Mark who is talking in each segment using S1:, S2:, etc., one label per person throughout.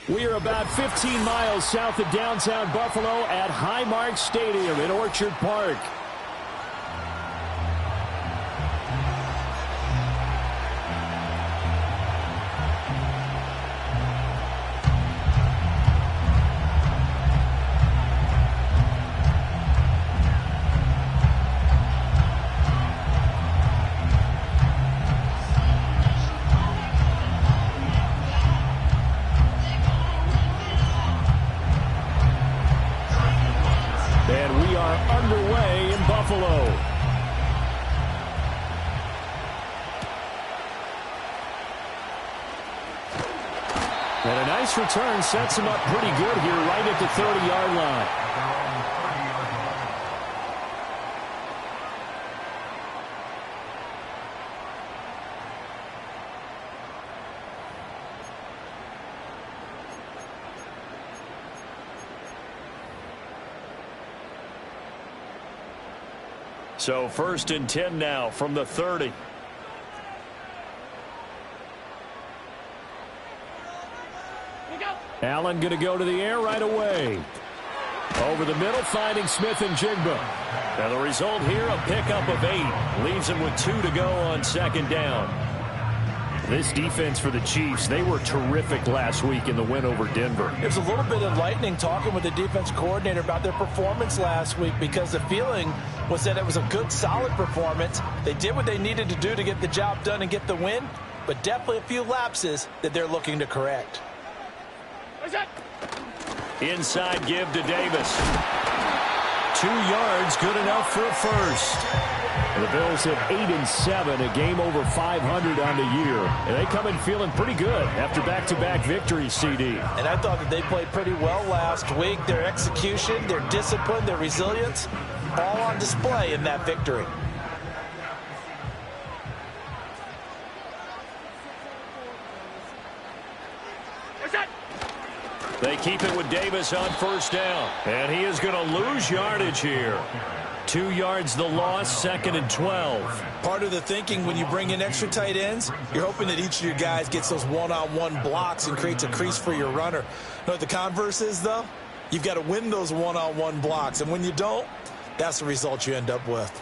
S1: We are about 15 miles south of downtown Buffalo at Highmark Stadium in Orchard Park. Underway in Buffalo. And a nice return sets him up pretty good here right at the 30-yard line. So 1st and 10 now from the 30. Allen going to go to the air right away. Over the middle, finding Smith-Njigba. And the result here, a pickup of 8. Leaves him with 2 to go on 2nd down. This defense for the Chiefs, they were terrific last week in the win over Denver.
S2: It was a little bit enlightening talking with the defense coordinator about their performance last week, because the feeling was that it was a good, solid performance. They did what they needed to do to get the job done and get the win, but definitely a few lapses that they're looking to correct.
S1: Inside give to Davis. 2 yards, good enough for a first. The Bills at 8-7, a game over 500 on the year. And they come in feeling pretty good after back-to-back victories, CD.
S2: And I thought that they played pretty well last week. Their execution, their discipline, their resilience, all on display in that victory.
S1: They keep it with Davis on 1st down. And he is going to lose yardage here. 2 yards the loss, 2nd and 12.
S2: Part of the thinking when you bring in extra tight ends, you're hoping that each of your guys gets those one-on-one blocks and creates a crease for your runner. You know what the converse is, though? You've got to win those one-on-one blocks. And when you don't, that's the result you end up with.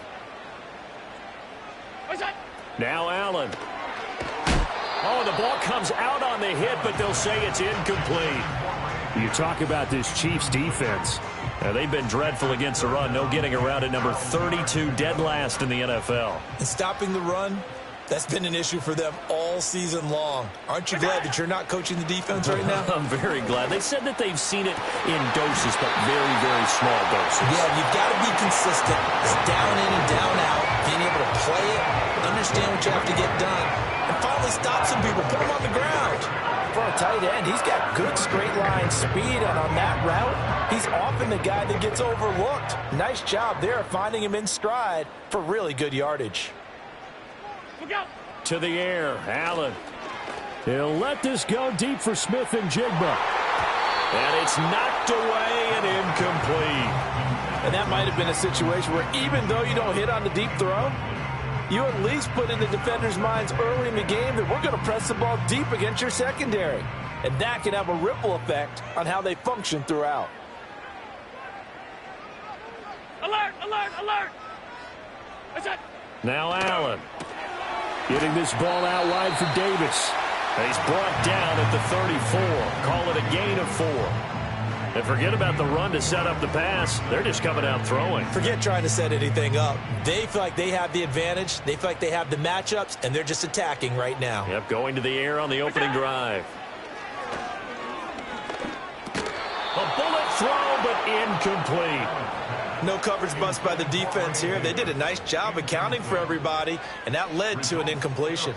S1: Now Allen. Oh, the ball comes out on the hit, but they'll say it's incomplete. You talk about this Chiefs defense. They've been dreadful against the run. No getting around at number 32, dead last in the NFL.
S2: And stopping the run, that's been an issue for them all season long. Aren't you glad that you're not coaching the defense right now?
S1: I'm very glad. They said that they've seen it in doses, but very, very small doses.
S2: Yeah, you've got to be consistent. It's down in and down out, being able to play it, understand what you have to get done, and finally stop some people, put them on the ground. For a tight end, he's got good straight line speed, and on that route, he's often the guy that gets overlooked. Nice job there finding him in stride for really good yardage.
S1: To the air, Allen. He'll let this go deep for Smith-Njigba. And it's knocked away and incomplete.
S2: And that might have been a situation where even though you don't hit on the deep throw, you at least put in the defenders' minds early in the game that we're going to press the ball deep against your secondary. And that can have a ripple effect on how they function throughout.
S3: Alert, alert, alert! That's it.
S1: Now Allen. Getting this ball out wide for Davis. He's brought down at the 34. Call with a gain of 4. And forget about the run to set up the pass. They're just coming out throwing.
S2: Forget trying to set anything up. They feel like they have the advantage. They feel like they have the matchups, and they're just attacking right now.
S1: Yep, going to the air on the opening drive. A bullet throw, but incomplete.
S2: No coverage bust by the defense here. They did a nice job accounting for everybody, and that led to an incompletion.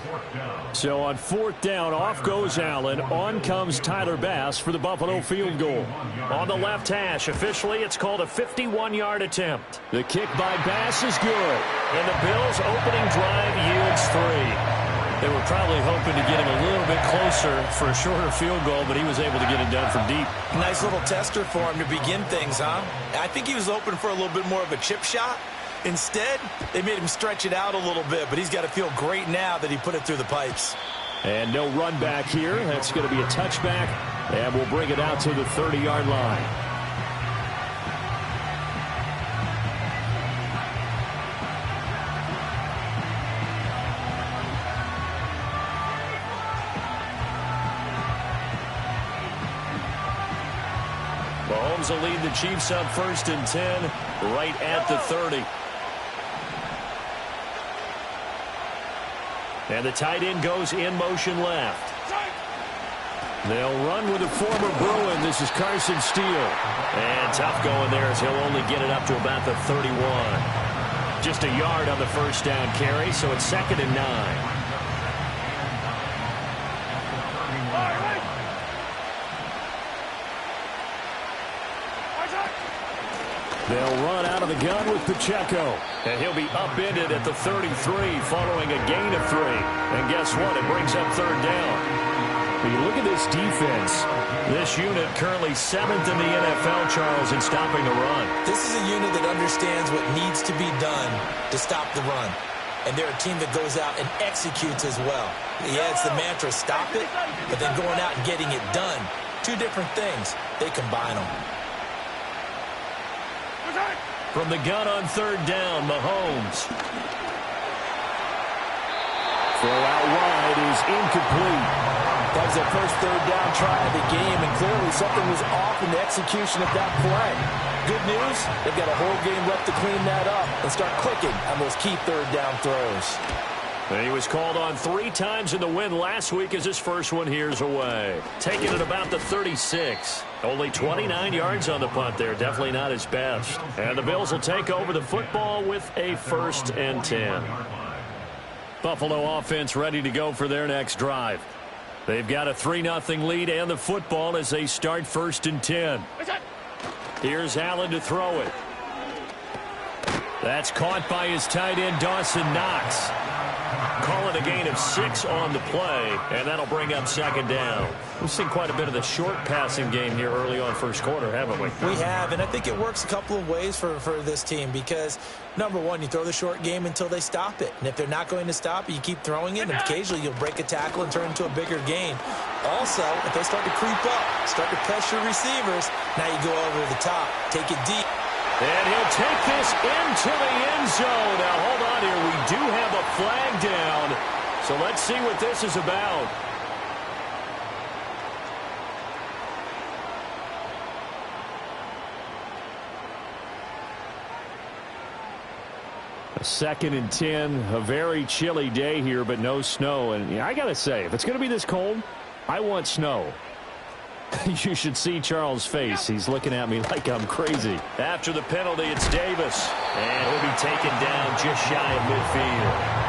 S1: So on 4th down, off goes Allen. On comes Tyler Bass for the Buffalo field goal. On the left hash, officially it's called a 51-yard attempt. The kick by Bass is good. And the Bills' opening drive yields 3. They were probably hoping to get him a little bit closer for a shorter field goal, but he was able to get it done from deep.
S2: Nice little tester for him to begin things, huh? I think he was open for a little bit more of a chip shot. Instead, they made him stretch it out a little bit, but he's got to feel great now that he put it through the pipes.
S1: And no run back here. That's going to be a touchback, and we'll bring it out to the 30-yard line. Mahomes will lead the Chiefs up 1st and 10 right at the 30. And the tight end goes in motion left. They'll run with a former Bruin. This is Carson Steele. And tough going there as he'll only get it up to about the 31. Just a yard on the first down carry, so it's 2nd and 9. They'll run out of the gun with Pacheco. And he'll be upended at the 33 following a gain of 3. And guess what? It brings up 3rd down. When you look at this defense, this unit currently 7th in the NFL, Charles, in stopping the run.
S2: This is a unit that understands what needs to be done to stop the run. And they're a team that goes out and executes as well. Yeah, it's the mantra, stop it, but then going out and getting it done. Two different things. They combine them.
S1: From the gun on 3rd down, Mahomes. Throw out wide is incomplete.
S2: That was their first 3rd down try of the game, and clearly something was off in the execution of that play. Good news, they've got a whole game left to clean that up and start clicking on those key 3rd down throws.
S1: He was called on 3 times in the win last week as his first one here's away. Taking it about the 36. Only 29 yards on the punt there. Definitely not his best. And the Bills will take over the football with a 1st and 10. Buffalo offense ready to go for their next drive. They've got a 3-0 lead and the football as they start 1st and 10. Here's Allen to throw it. That's caught by his tight end, Dawson Knox. Call it a gain of 6 on the play, and that'll bring up 2nd down. We've seen quite a bit of the short passing game here early on 1st quarter, haven't we?
S2: We have, and I think it works a couple of ways for this team because, number one, you throw the short game until they stop it. And if they're not going to stop it, you keep throwing it, and occasionally you'll break a tackle and turn into a bigger gain. Also, if they start to creep up, start to pressure receivers, now you go over the top, take it deep.
S1: And he'll take this into the end zone. Now, hold on here. We do have a flag down. So let's see what this is about. A 2nd and 10. A very chilly day here, but no snow. And I got to say, if it's going to be this cold, I want snow. You should see Charles' face. He's looking at me like I'm crazy. After the penalty, it's Davis. And he'll be taken down just shy of midfield.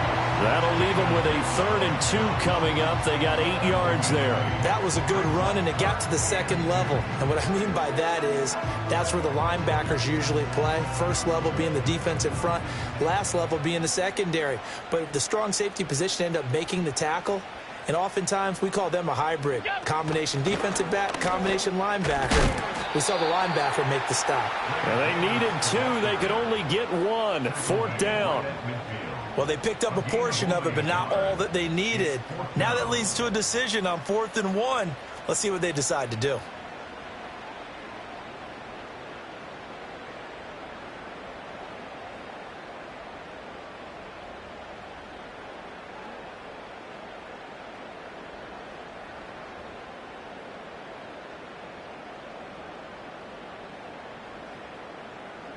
S1: That'll leave him with a 3rd and 2 coming up. They got 8 yards there.
S2: That was a good run, and it got to the 2nd level. And what I mean by that is that's where the linebackers usually play. 1st level being the defensive front, last level being the secondary. But the strong safety position ended up making the tackle. And oftentimes, we call them a hybrid. Combination defensive back, combination linebacker. We saw the linebacker make the stop.
S1: And they needed 2. They could only get 1. 4th down.
S2: Well, they picked up a portion of it, but not all that they needed. Now that leads to a decision on 4th and 1. Let's see what they decide to do.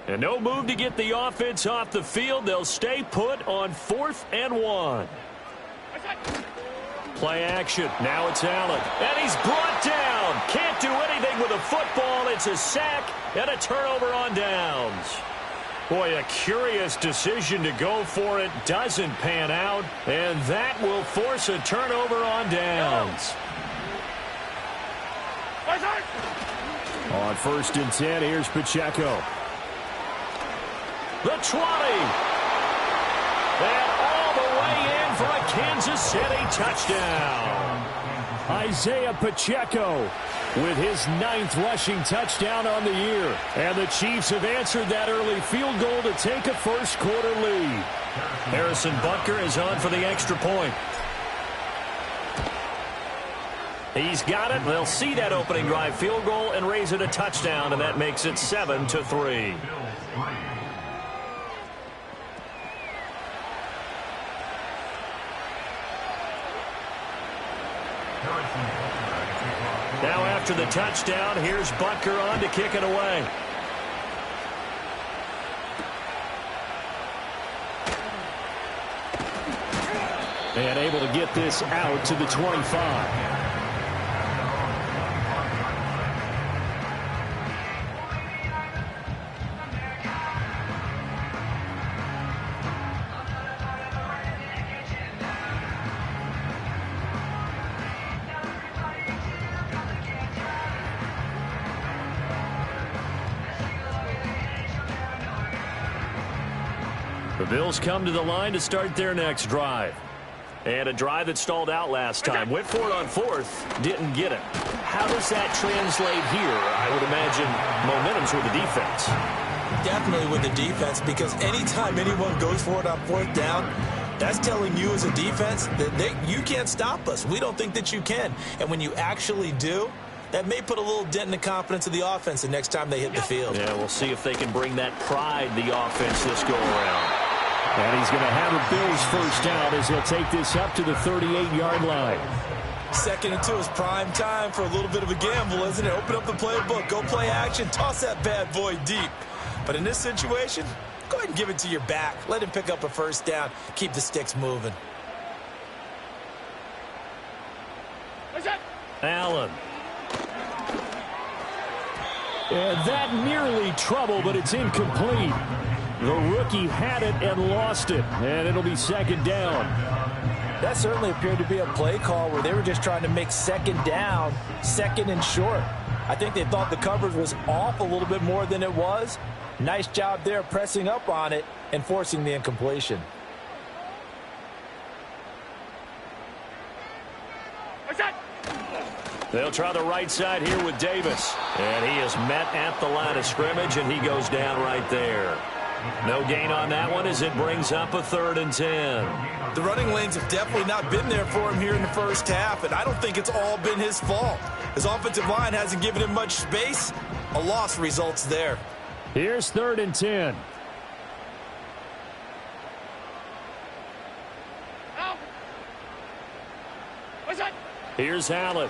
S1: And no move to get the offense off the field. They'll stay put on 4th and 1. Play action. Now it's Allen. And he's brought down. Can't do anything with a football. It's a sack and a turnover on downs. Boy, a curious decision to go for it. Doesn't pan out. And that will force a turnover on downs. On 1st and 10, here's Pacheco. The 20. And all the way in for a Kansas City touchdown. Isaiah Pacheco with his 9th rushing touchdown on the year. And the Chiefs have answered that early field goal to take a first-quarter lead. Harrison Butker is on for the extra point. He's got it. They'll see that opening drive field goal and raise it a touchdown, and that makes it 7-3. Now after the touchdown, here's Butker on to kick it away. And able to get this out to the 25. The Bills come to the line to start their next drive. And a drive that stalled out last time. Went for it on 4th. Didn't get it. How does that translate here? I would imagine momentum's with the defense.
S2: Definitely with the defense, because anytime anyone goes for it on 4th down, that's telling you as a defense that you can't stop us. We don't think that you can. And when you actually do, that may put a little dent in the confidence of the offense the next time they hit the field.
S1: Yeah, we'll see if they can bring that pride, the offense, this go-around. And he's going to have a Bills first down as he'll take this up to the 38-yard line.
S2: 2nd and 2 is prime time for a little bit of a gamble, isn't it? Open up the playbook, go play action, toss that bad boy deep. But in this situation, go ahead and give it to your back. Let him pick up a first down. Keep the sticks moving.
S1: Allen. And that nearly trouble, but it's incomplete. The rookie had it and lost it, and it'll be 2nd down.
S2: That certainly appeared to be a play call where they were just trying to make 2nd down, 2nd and short. I think they thought the coverage was off a little bit more than it was. Nice job there pressing up on it and forcing the incompletion.
S1: They'll try the right side here with Davis. And he is met at the line of scrimmage, and he goes down right there. No gain on that one as it brings up a 3rd and 10.
S2: The running lanes have definitely not been there for him here in the first half, and I don't think it's all been his fault. His offensive line hasn't given him much space. A loss results there.
S1: Here's 3rd and 10. Here's Allen.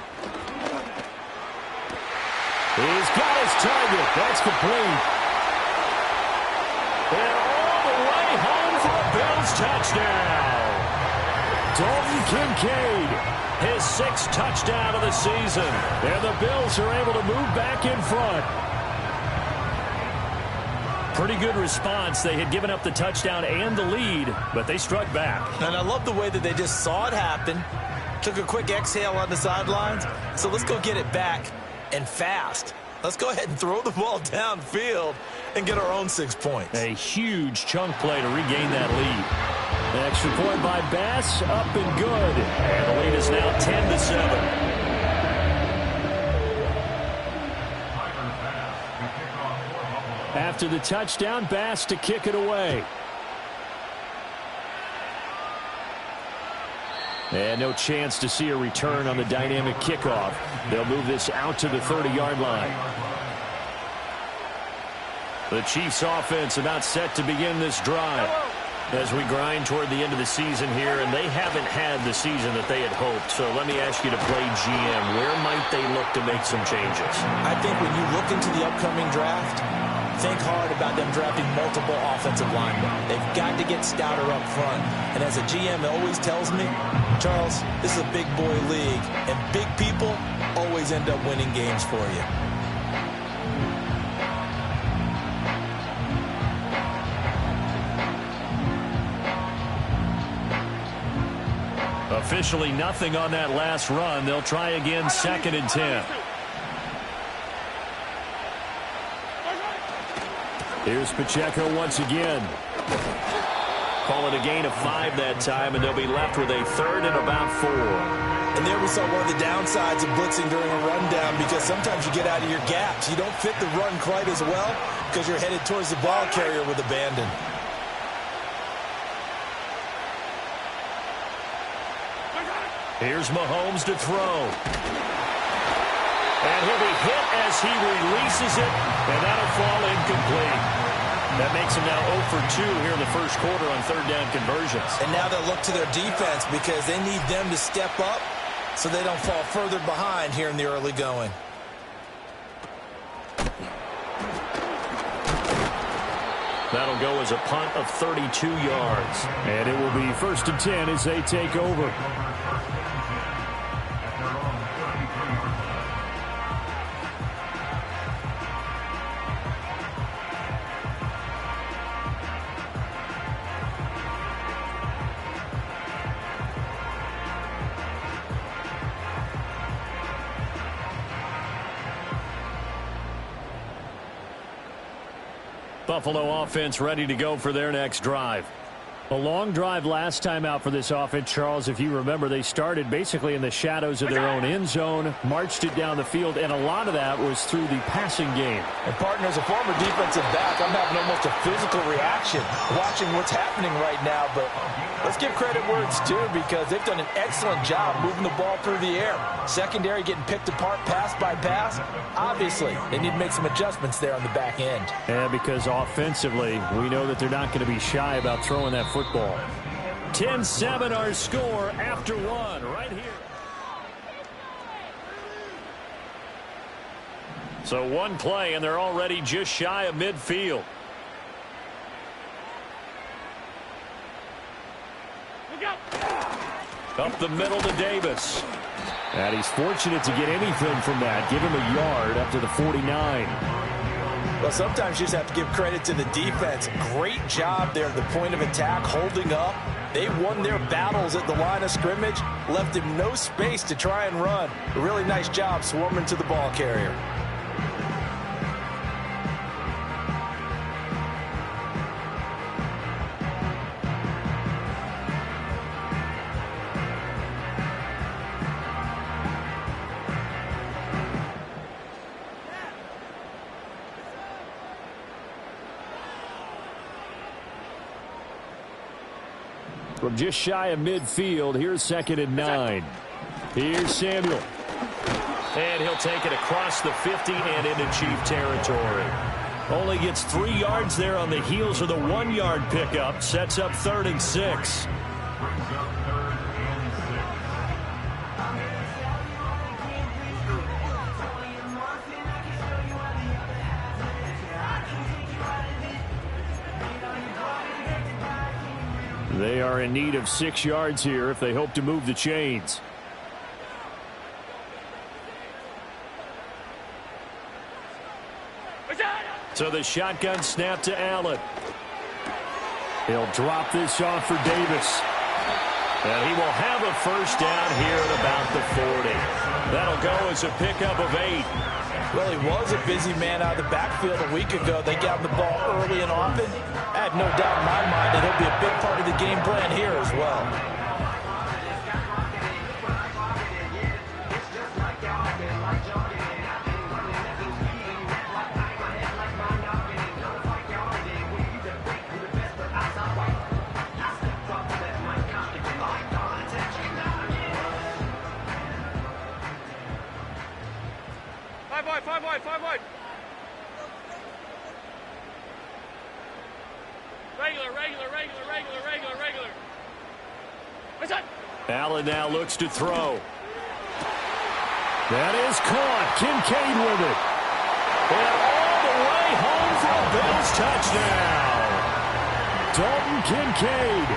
S1: He's got his target. That's complete. And all the way home for a Bills touchdown. Dalton Kincaid, his 6th touchdown of the season. And the Bills are able to move back in front. Pretty good response. They had given up the touchdown and the lead, but they struck back.
S2: And I love the way that they just saw it happen. Took a quick exhale on the sidelines. So let's go get it back and fast. Let's go ahead and throw the ball downfield and get our own 6 points.
S1: A huge chunk play to regain that lead. An extra point by Bass, up and good. And the lead is now 10-7. After the touchdown, Bass to kick it away. And no chance to see a return on the dynamic kickoff. They'll move this out to the 30-yard line. The Chiefs offense about set to begin this drive as we grind toward the end of the season here, and they haven't had the season that they had hoped. So let me ask you to play GM. Where might they look to make some changes?
S2: I think when you look into the upcoming draft, think hard about them drafting multiple offensive linemen. They've got to get stouter up front. And as a GM always tells me, Charles, this is a big boy league, and big people always end up winning games for you.
S1: Officially nothing on that last run. They'll try again, 2nd and 10. Here's Pacheco once again. Call it a gain of 5 that time, and they'll be left with a 3rd and about 4.
S2: And there we saw one of the downsides of blitzing during a rundown, because sometimes you get out of your gaps. You don't fit the run quite as well because you're headed towards the ball carrier with abandon.
S1: Here's Mahomes to throw. And he'll be hit as he releases it, and that'll fall incomplete. That makes him now 0 for 2 here in the first quarter on 3rd down conversions.
S2: And now they'll look to their defense because they need them to step up so they don't fall further behind here in the early going.
S1: That'll go as a punt of 32 yards. And it will be 1st and 10 as they take over. Buffalo offense ready to go for their next drive. A long drive last time out for this offense, Charles. If you remember, they started basically in the shadows of their own end zone, marched it down the field, and a lot of that was through the passing game.
S2: And, partner, as a former defensive back, I'm having almost a physical reaction watching what's happening right now. But let's give credit where it's due, because they've done an excellent job moving the ball through the air. Secondary getting picked apart pass by pass. Obviously, they need to make some adjustments there on the back end.
S1: And because offensively, we know that they're not going to be shy about throwing that football. 10-7 our score after 1 right here. So 1 play, and they're already just shy of midfield. Up the middle to Davis. And he's fortunate to get anything from that. Give him a yard up to the 49.
S2: Well, sometimes you just have to give credit to the defense. Great job there at the point of attack, holding up. They won their battles at the line of scrimmage, left him no space to try and run. A really nice job swarming to the ball carrier.
S1: From just shy of midfield, here's 2nd and 9. Here's Samuel. And he'll take it across the 50 and into Chief territory. Only gets 3 yards there on the heels of the 1-yard pickup. Sets up 3rd and 6. They are in need of 6 yards here if they hope to move the chains. So the shotgun snap to Allen. He'll drop this off for Davis. And he will have a first down here at about the 40. That'll go as a pickup of 8.
S2: Well, he was a busy man out of the backfield a week ago. They got him the ball early and often. I have no doubt in my mind that he'll be a big part of the game plan here as well.
S3: Five wide. Regular. What's that?
S1: Allen now looks to throw. That is caught. Kincaid with it. And all the way home from Bills touchdown. Dalton Kincaid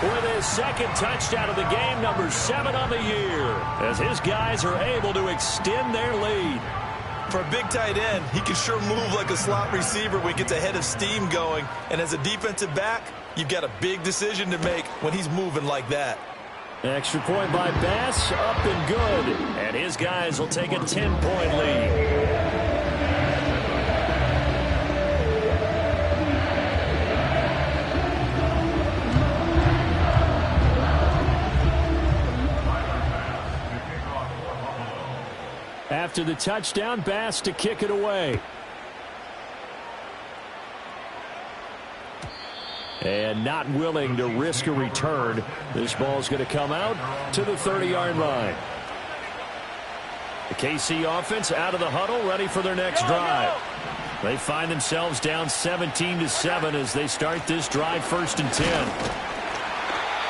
S1: with his second touchdown of the game, number 7 on the year, as his guys are able to extend their lead.
S2: For a big tight end, he can sure move like a slot receiver when he gets a head of steam going. And as a defensive back, you've got a big decision to make when he's moving like that.
S1: Extra point by Bass, up and good. And his guys will take a 10-point lead. After the touchdown, Bass to kick it away. And not willing to risk a return. This ball's going to come out to the 30-yard line. The KC offense out of the huddle, ready for their next drive. They find themselves down 17-7 as they start this drive, 1st and 10.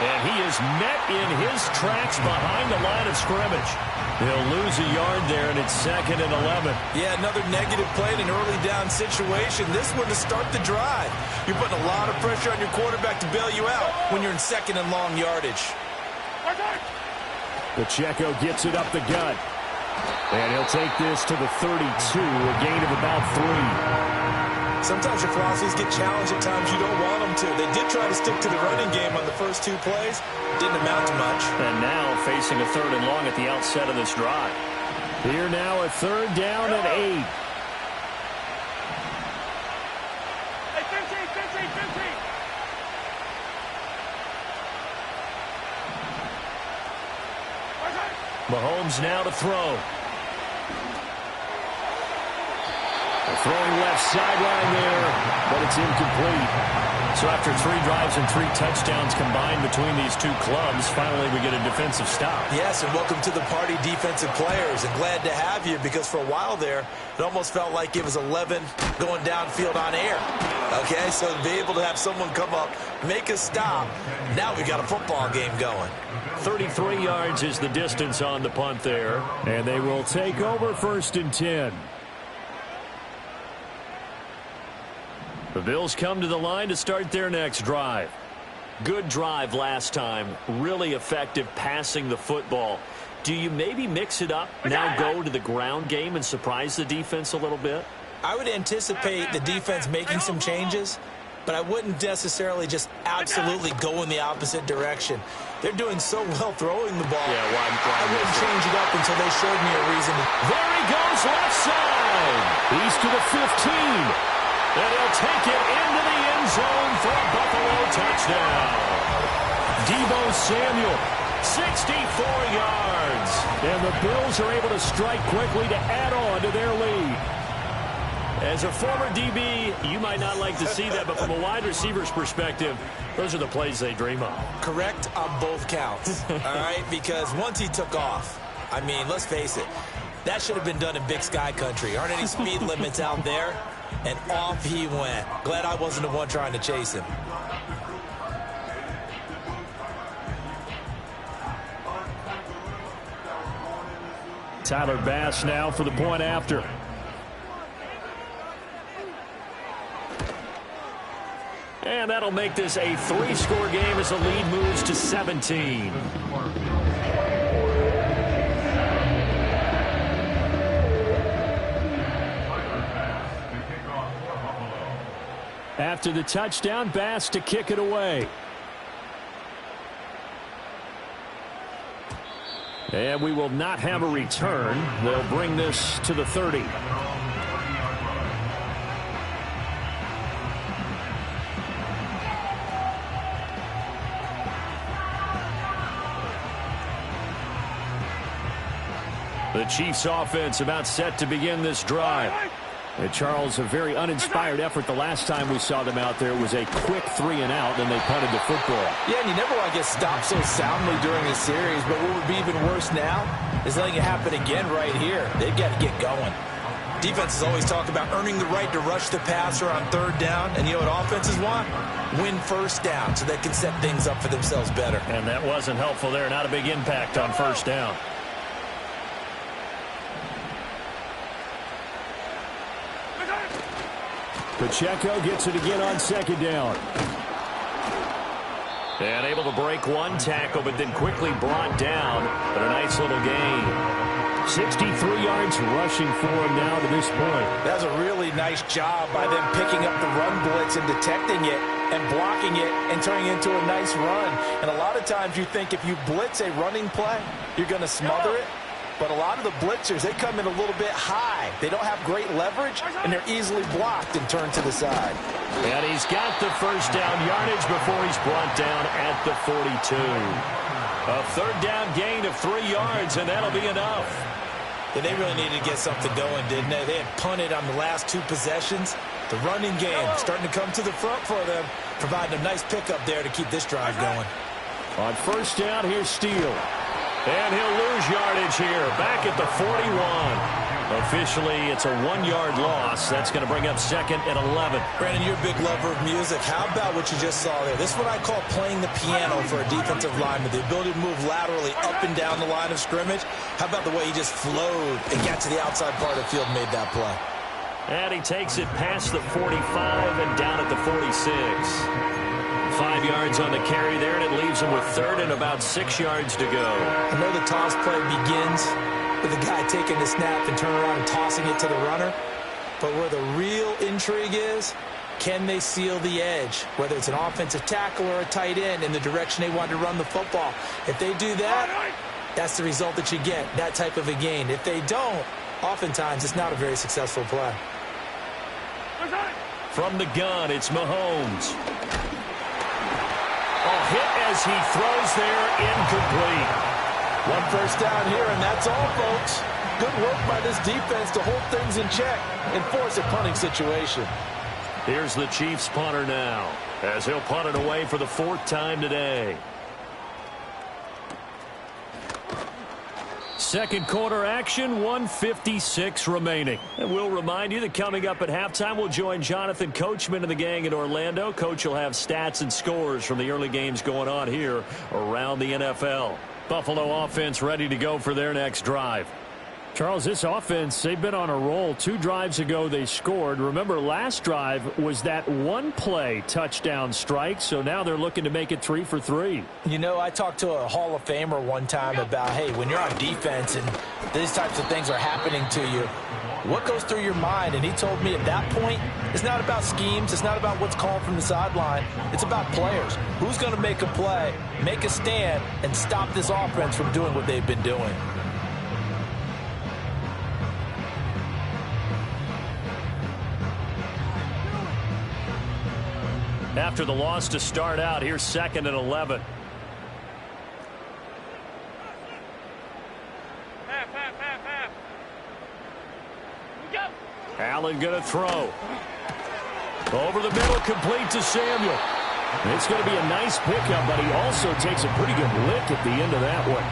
S1: And he is met in his tracks behind the line of scrimmage. He'll lose a yard there, and it's 2nd and 11.
S2: Yeah, another negative play in an early down situation. This one to start the drive. You're putting a lot of pressure on your quarterback to bail you out when you're in 2nd and long yardage.
S1: Pacheco gets it up the gut. And he'll take this to the 32, a gain of about 3.
S2: Sometimes your philosophies get challenged at times you don't want them to. They did try to stick to the running game on the first 2 plays. Didn't amount to much.
S1: And now facing a 3rd and long at the outset of this drive. Here now a 3rd down and 8.
S3: Hey, 15.
S1: Mahomes now to throw. Throwing left sideline there, but it's incomplete. So after 3 drives and 3 touchdowns combined between these two clubs, finally we get a defensive stop.
S2: Yes, and welcome to the party, defensive players, and glad to have you, because for a while there, it almost felt like it was 11 going downfield on air. Okay, so to be able to have someone come up, make a stop, now we got a football game going.
S1: 33 yards is the distance on the punt there, and they will take over 1st and 10. The Bills come to the line to start their next drive. Good drive last time. Really effective passing the football. Do you maybe mix it up, now go to the ground game and surprise the defense a little bit?
S2: I would anticipate the defense making some changes, but I wouldn't necessarily just absolutely go in the opposite direction. They're doing so well throwing the ball.
S1: Yeah,
S2: I wouldn't change it up until they showed me a reason.
S1: There he goes, left side. He's to the 15. And he'll take it into the end zone for a Buffalo touchdown. Deebo Samuel, 64 yards. And the Bills are able to strike quickly to add on to their lead. As a former DB, you might not like to see that, but from a wide receiver's perspective, those are the plays they dream of.
S2: Correct on both counts, all right? Because once he took off, I mean, let's face it, that should have been done in Big Sky country. Aren't any speed limits out there? And off he went. Glad I wasn't the one trying to chase him.
S1: Tyler Bass now for the point after. And that'll make this a 3-score game as the lead moves to 17. After the touchdown, Bass to kick it away. And we will not have a return. They'll bring this to the 30. The Chiefs offense about set to begin this drive. Charles, a very uninspired effort the last time we saw them out there. It was a quick 3-and-out, then they punted the football.
S2: Yeah, and you never want to get stopped so soundly during a series, but what would be even worse now is letting it happen again right here. They've got to get going. Defenses always talk about earning the right to rush the passer on 3rd down, and you know what offenses want? Win 1st down so they can set things up for themselves better.
S1: And that wasn't helpful there. Not a big impact on 1st down. Pacheco gets it again on second down. And able to break one tackle, but then quickly brought down. But a nice little gain. 63 yards rushing for him now to this point.
S2: That's a really nice job by them picking up the run blitz and detecting it and blocking it and turning it into a nice run. And a lot of times you think if you blitz a running play, you're going to smother it. But a lot of the blitzers, they come in a little bit high. They don't have great leverage, and they're easily blocked and turned to the side.
S1: And he's got the first down yardage before he's brought down at the 42. A third down gain of 3 yards, and that'll be enough.
S2: Yeah, they really needed to get something going, didn't they? They had punted on the last 2 possessions. The running game starting to come to the front for them, providing a nice pickup there to keep this drive going.
S1: On first down, here's Steele. And he'll lose yardage here, back at the 41. Officially, it's a 1-yard loss. That's going to bring up second and 11.
S2: Brandon, you're a big lover of music. How about what you just saw there? This is what I call playing the piano for a defensive lineman. The ability to move laterally up and down the line of scrimmage. How about the way he just flowed and got to the outside part of the field and made that play?
S1: And he takes it past the 45 and down at the 46. 5 yards on the carry there, and it leaves him with third and about 6 yards to go.
S2: I know the toss play begins with the guy taking the snap and turning around and tossing it to the runner. But where the real intrigue is, can they seal the edge? Whether it's an offensive tackle or a tight end in the direction they want to run the football. If they do that, that's the result that you get, that type of a gain. If they don't, oftentimes it's not a very successful play.
S1: From the gun, it's Mahomes. Hit as he throws there, incomplete.
S2: 1 first down here, and that's all, folks. Good work by this defense to hold things in check and force a punting situation.
S1: Here's the Chiefs punter now, as he'll punt it away for the 4th time today. Second quarter action, 1:56 remaining. And we'll remind you that coming up at halftime, we'll join Jonathan Coachman and the gang in Orlando. Coach will have stats and scores from the early games going on here around the NFL. Buffalo offense ready to go for their next drive. Charles, this offense, they've been on a roll. 2 drives ago, they scored. Remember, last drive was that 1-play touchdown strike, so now they're looking to make it 3 for 3.
S2: You know, I talked to a Hall of Famer one time about, hey, when you're on defense and these types of things are happening to you, what goes through your mind? And he told me at that point, it's not about schemes. It's not about what's called from the sideline. It's about players. Who's going to make a play, make a stand, and stop this offense from doing what they've been doing?
S1: After the loss to start out, here's 2nd and 11. Allen going to throw. Over the middle, complete to Samuel. It's going to be a nice pickup, but he also takes a pretty good lick at the end of that one.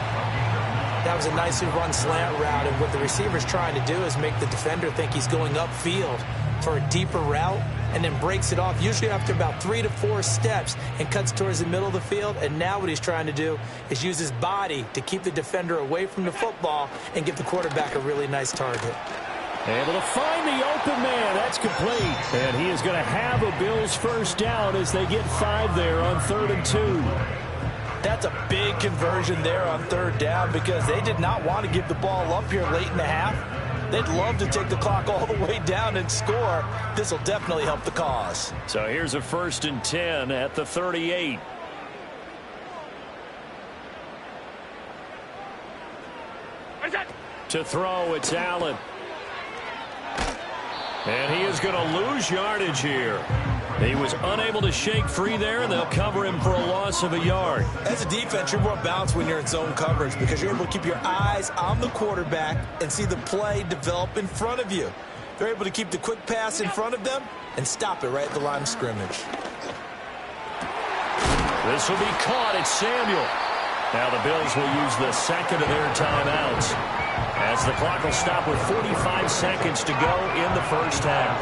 S2: That was a nicely run slant route, and what the receiver's trying to do is make the defender think he's going upfield for a deeper route, and then breaks it off, usually after about 3 to 4 steps, and cuts towards the middle of the field. And now what he's trying to do is use his body to keep the defender away from the football and give the quarterback a really nice target.
S1: Able to find the open man. That's complete. And he is going to have a Bills first down as they get 5 there on 3rd and 2.
S2: That's a big conversion there on 3rd down because they did not want to give the ball up here late in the half. They'd love to take the clock all the way down and score. This will definitely help the cause.
S1: So here's a 1st and 10 at the 38. To throw, it's Allen. And he is going to lose yardage here. He was unable to shake free there, and they'll cover him for a loss of a yard.
S2: As a defense, you're more balanced when you're in zone coverage because you're able to keep your eyes on the quarterback and see the play develop in front of you. They're able to keep the quick pass in front of them and stop it right at the line of scrimmage.
S1: This will be caught. It's Samuel. Now the Bills will use the 2nd of their timeouts as the clock will stop with 45 seconds to go in the first half.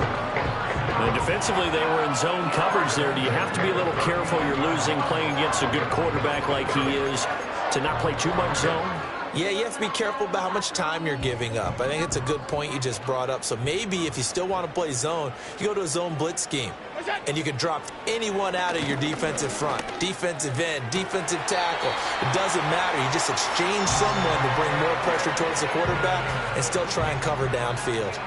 S1: And defensively, they were in zone coverage there. Do you have to be a little careful? You're losing playing against a good quarterback like he is to not play too much zone?
S2: Yeah, you have to be careful about how much time you're giving up. I think it's a good point you just brought up. So maybe if you still want to play zone, you go to a zone blitz scheme. And you can drop anyone out of your defensive front. Defensive end, defensive tackle. It doesn't matter. You just exchange someone to bring more pressure towards the quarterback and still try and cover downfield.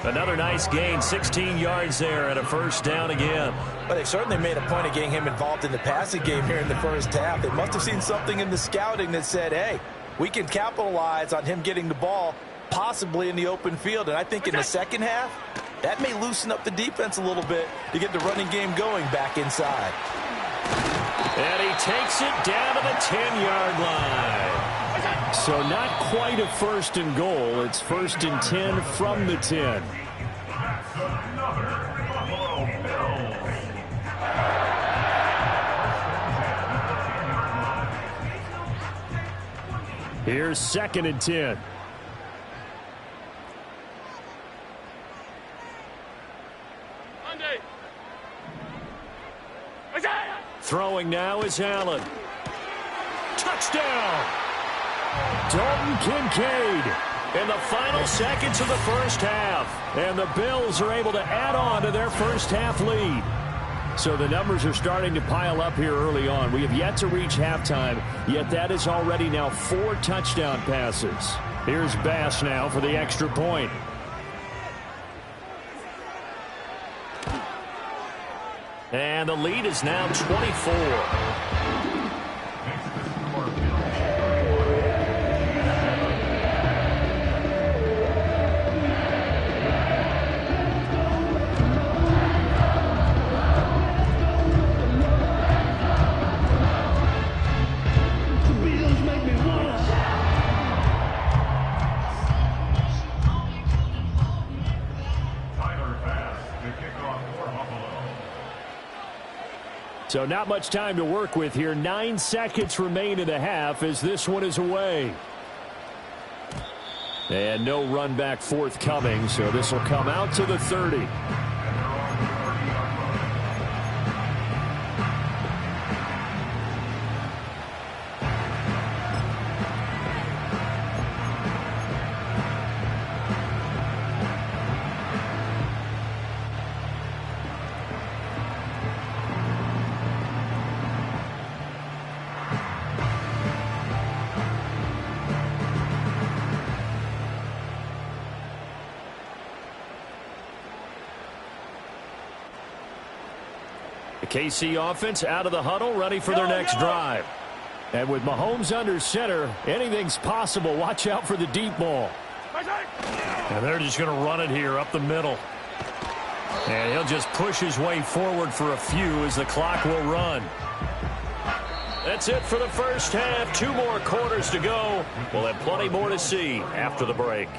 S1: Another nice gain, 16 yards there and a first down again.
S2: But they've certainly made a point of getting him involved in the passing game here in the first half. They must have seen something in the scouting that said, hey, we can capitalize on him getting the ball possibly in the open field. And I think in the second half, that may loosen up the defense a little bit to get the running game going back inside.
S1: And he takes it down to the 10-yard line. So not quite a first and goal. It's first and 10 from the 10. Here's second and 10. Throwing now is Allen. Touchdown! Dalton Kincaid in the final seconds of the first half. And the Bills are able to add on to their first half lead. So the numbers are starting to pile up here early on. We have yet to reach halftime, yet that is already now 4 touchdown passes. Here's Bass now for the extra point. And the lead is now 24. So not much time to work with here. 9 seconds remain in the half as this one is away. And no run back forthcoming, so this will come out to the 30. KC offense out of the huddle, ready for their next drive. And with Mahomes under center, anything's possible. Watch out for the deep ball. And they're just going to run it here up the middle. And he'll just push his way forward for a few as the clock will run. That's it for the first half. 2 more quarters to go. We'll have plenty more to see after the break.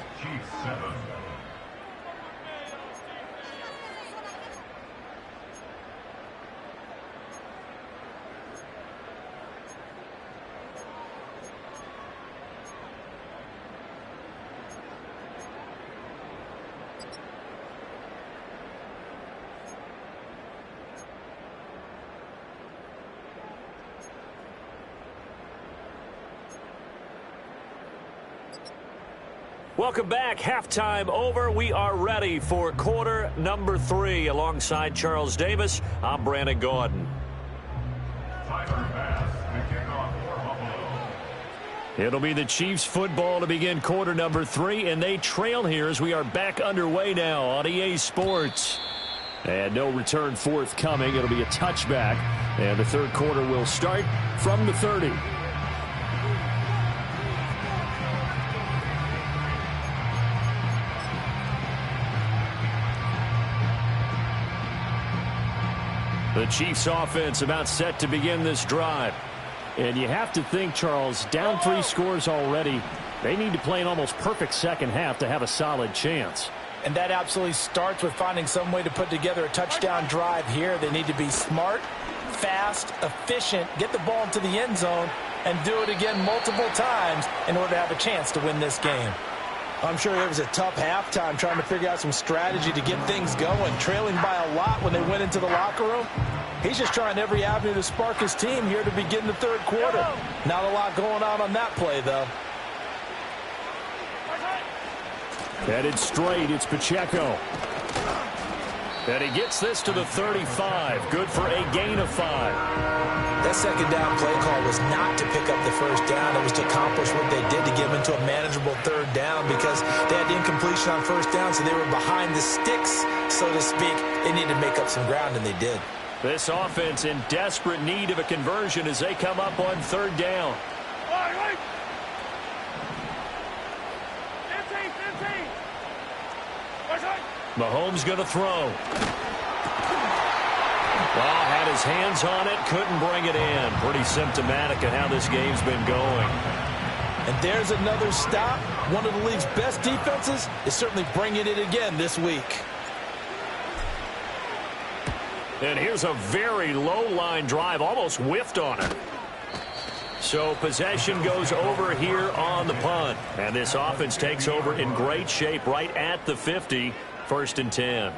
S1: Welcome back. Halftime over. We are ready for quarter number 3. Alongside Charles Davis, I'm Brandon Gaudin. It'll be the Chiefs football to begin quarter number 3, and they trail here as we are back underway now on EA Sports. And no return forthcoming. It'll be a touchback, and the third quarter will start from the 30. The Chiefs offense about set to begin this drive. And you have to think, Charles, down 3 scores already. They need to play an almost perfect second half to have a solid chance.
S2: And that absolutely starts with finding some way to put together a touchdown drive here. They need to be smart, fast, efficient, get the ball into the end zone, and do it again multiple times in order to have a chance to win this game. I'm sure it was a tough halftime trying to figure out some strategy to get things going. Trailing by a lot when they went into the locker room. He's just trying every avenue to spark his team here to begin the third quarter. Not a lot going on that play, though.
S1: Headed straight, it's Pacheco. And he gets this to the 35. Good for a gain of 5.
S2: That second down play call was not to pick up the first down. It was to accomplish what they did to get them into a manageable third down because they had the incompletion on first down, so they were behind the sticks, so to speak. They needed to make up some ground, and they did.
S1: This offense in desperate need of a conversion as they come up on third down. Mahomes going to throw. Well, had his hands on it, couldn't bring it in. Pretty symptomatic of how this game's been going.
S2: And there's another stop. One of the league's best defenses is certainly bringing it again this week.
S1: And here's a very low-line drive, almost whiffed on it. So possession goes over here on the punt. And this offense takes over in great shape right at the 50. 1st and 10.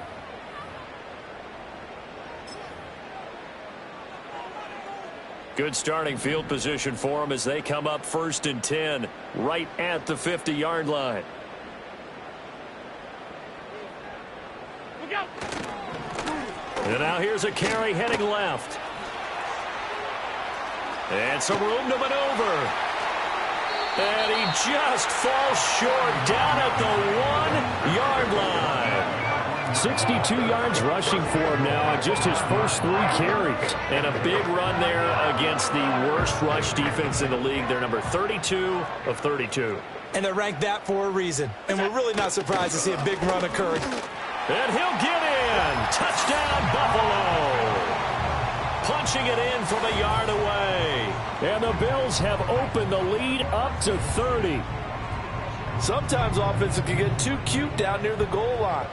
S1: Good starting field position for them as they come up 1st and 10 right at the 50-yard line. And now here's a carry heading left. And some room to maneuver. And he just falls short down at the 1-yard line. 62 yards rushing for him now, just his first 3 carries. And a big run there against the worst rush defense in the league. They're number 32 of 32.
S2: And they're ranked that for a reason. And we're really not surprised to see a big run occur.
S1: And he'll get in. Touchdown, Buffalo. Punching it in from a yard away. And the Bills have opened the lead up to 30.
S2: Sometimes offenses can get too cute down near the goal line.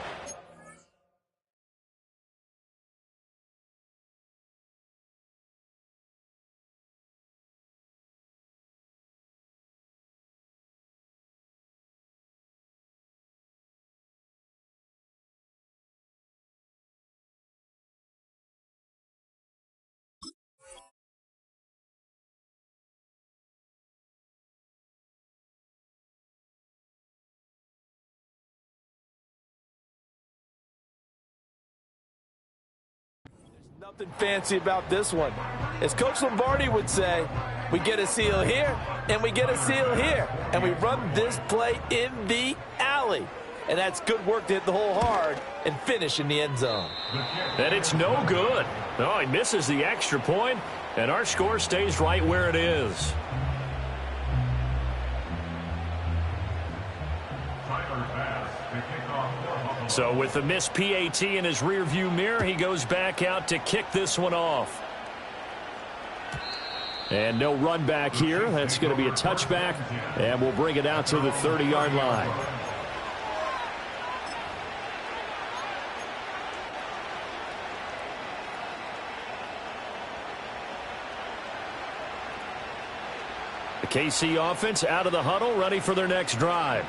S2: Nothing fancy about this one. As Coach Lombardi would say, we get a seal here, and we get a seal here. And we run this play in the alley. And that's good work to hit the hole hard and finish in the end zone.
S1: And it's no good. Oh, he misses the extra point, and our score stays right where it is. So with the missed PAT in his rearview mirror, he goes back out to kick this one off. And no run back here. That's going to be a touchback, and we'll bring it out to the 30-yard line. The KC offense out of the huddle, ready for their next drive.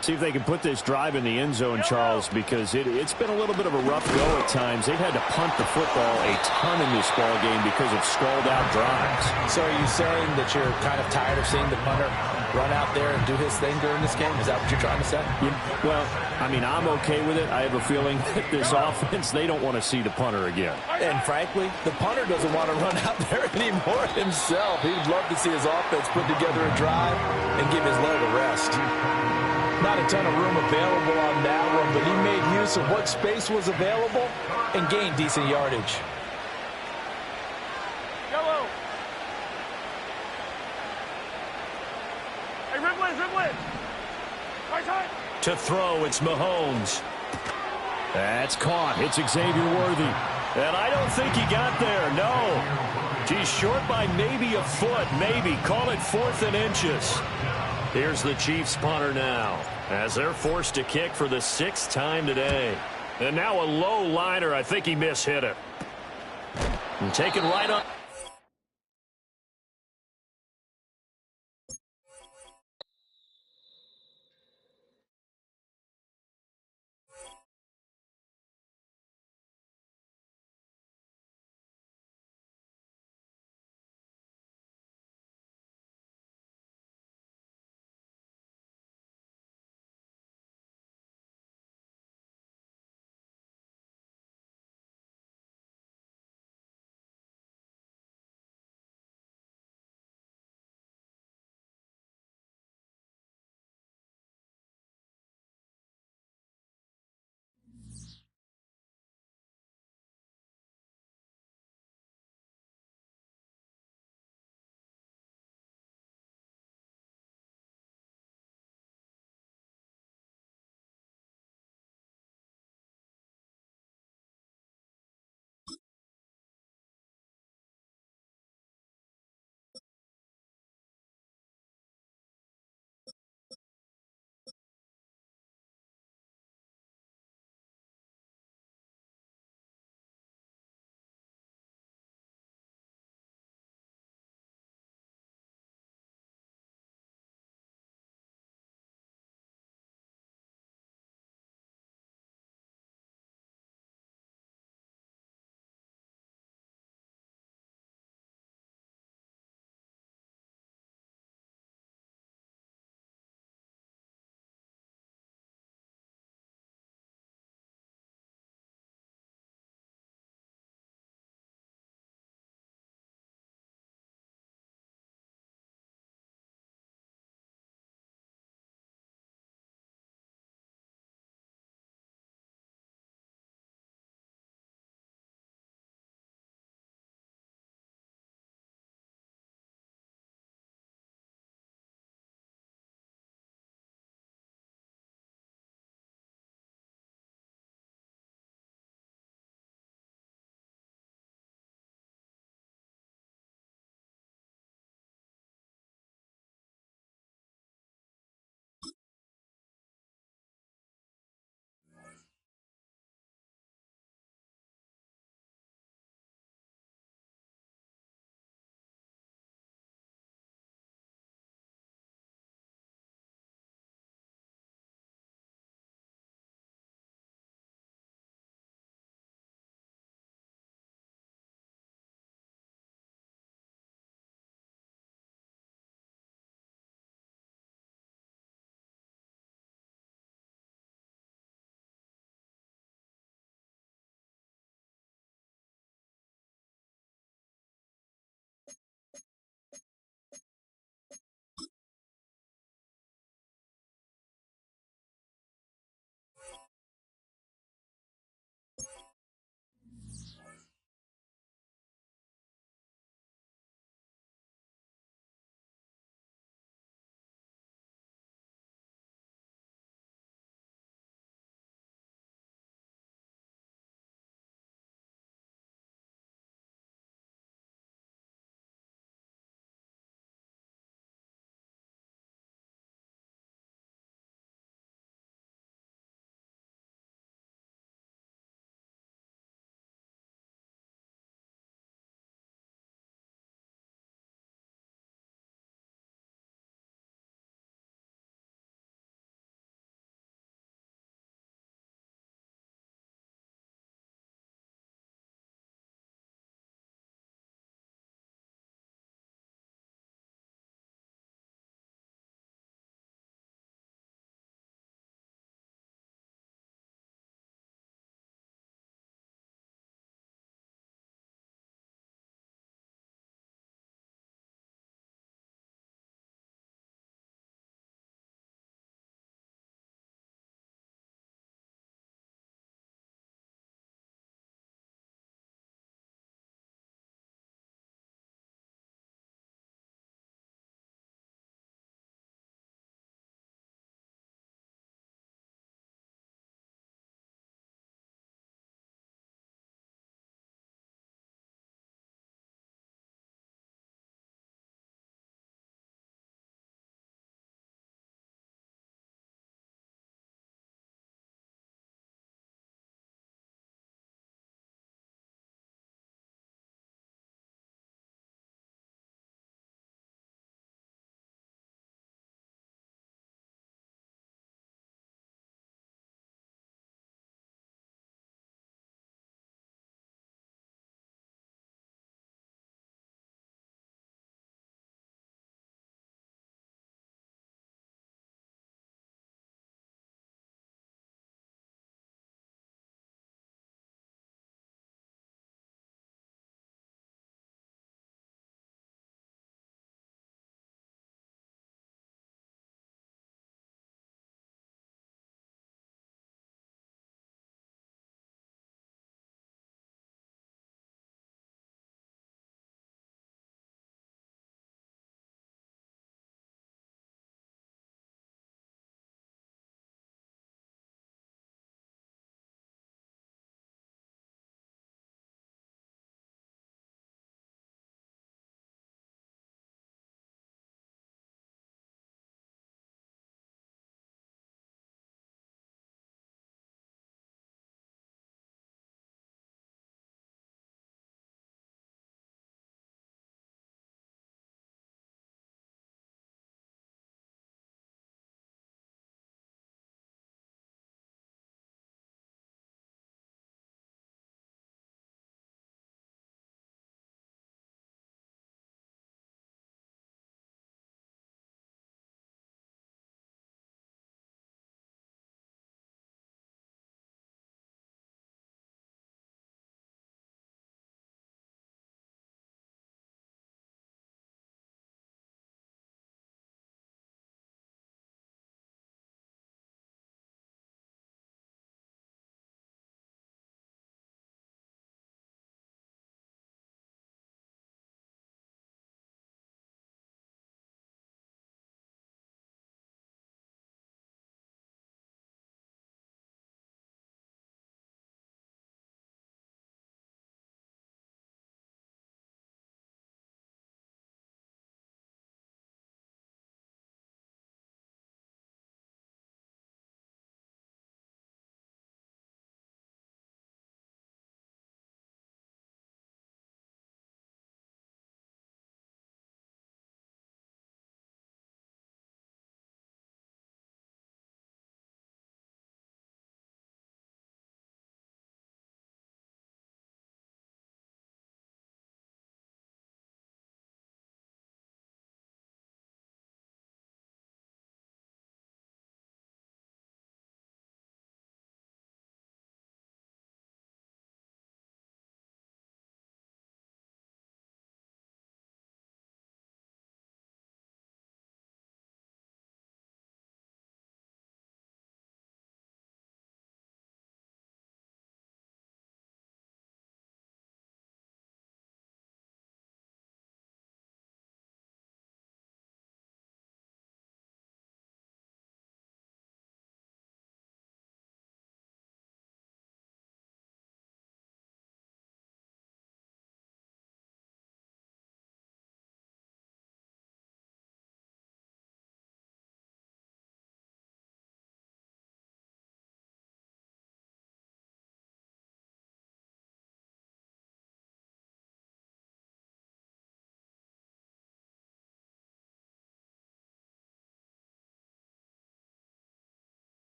S1: See if they can put this drive in the end zone, Charles, because it's been a little bit of a rough go at times. They've had to punt the football a ton in this ball game because of stalled-out drives.
S2: So are you saying that you're kind of tired of seeing the punter run out there and do his thing during this game? Is that what you're trying to say?
S1: Yeah, well, I mean, I'm okay with it. I have a feeling that this offense, they don't want to see the punter again.
S2: And frankly, the punter doesn't want to run out there anymore himself. He'd love to see his offense put together a drive and give his leg a rest. Not a ton of room available on that one, but he made use of what space was available and gained decent yardage.
S3: Yellow. Hey, Ridley. Right.
S1: To throw, it's Mahomes. That's caught. It's Xavier Worthy. And I don't think he got there, no. He's short by maybe a foot, maybe. Call it 4th and inches. Here's the Chiefs punter now as they're forced to kick for the 6th time today. And now a low liner. I think he mishit it. And take it right up.